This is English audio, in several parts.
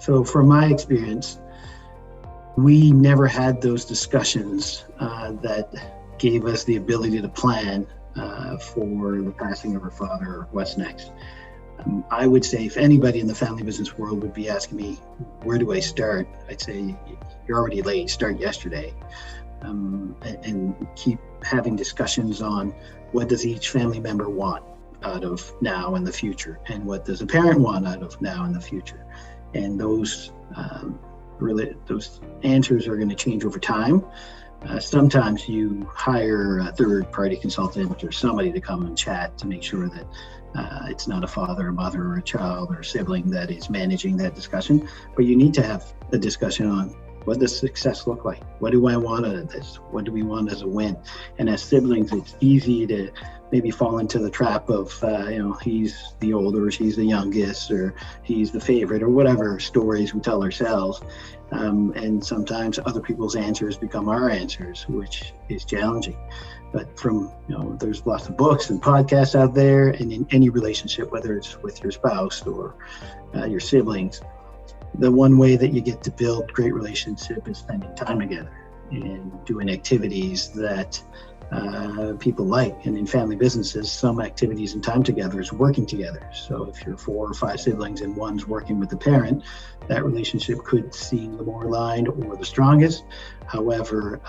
So from my experience, we never had those discussions that gave us the ability to plan for the passing of our father or what's next. I would say if anybody in the family business world would be asking me, where do I start? I'd say you're already late, start yesterday. And keep having discussions on what does each family member want out of now and the future, and what does a parent want out of now and the future. And those answers are going to change over time. Sometimes you hire a third-party consultant or somebody to come and chat to make sure that it's not a father, a mother, or a child or a sibling that is managing that discussion. But you need to have a discussion on what does success look like? What do I want out of this? What do we want as a win? And as siblings, it's easy to maybe fall into the trap of, he's the older, she's the youngest, or he's the favorite, or whatever stories we tell ourselves. And sometimes other people's answers become our answers, which is challenging. But there's lots of books and podcasts out there, and in any relationship, whether it's with your spouse or your siblings, the one way that you get to build great relationship is spending time together and doing activities that people like. And in family businesses, some activities and time together is working together. So if you're 4 or 5 siblings and one's working with the parent, that relationship could seem the more aligned or the strongest. However,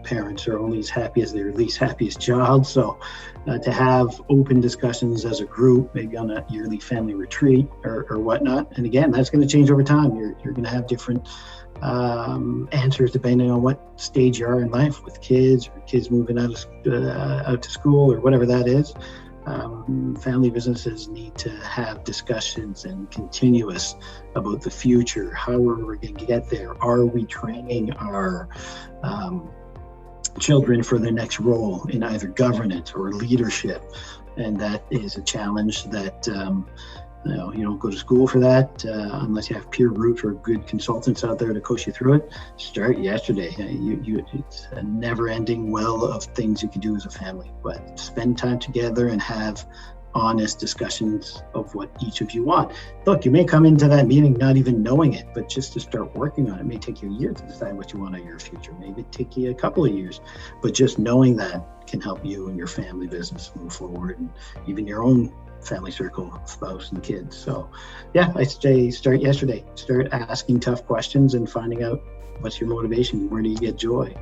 parents are only as happy as their least happiest child. So to have open discussions as a group, maybe on a yearly family retreat or whatnot. And again, that's going to change over time. You're going to have different answers depending on what stage you are in life, with kids or kids moving out to school or whatever that is. Family businesses need to have discussions and continuous about the future. How are we going to get there? Are we training our children for their next role in either governance or leadership? And that is a challenge that you don't go to school for that unless you have peer groups or good consultants out there to coach you through it. Start yesterday. It's a never-ending well of things you can do as a family, but spend time together and have honest discussions of what each of you want. Look, you may come into that meeting not even knowing it, but just to start working on it. It may take you a year to decide what you want out of your future. Maybe it take you a couple of years, but just knowing that can help you and your family business move forward, and even your own family circle, spouse and kids. So yeah, I say start yesterday. Start asking tough questions and finding out what's your motivation. Where do you get joy?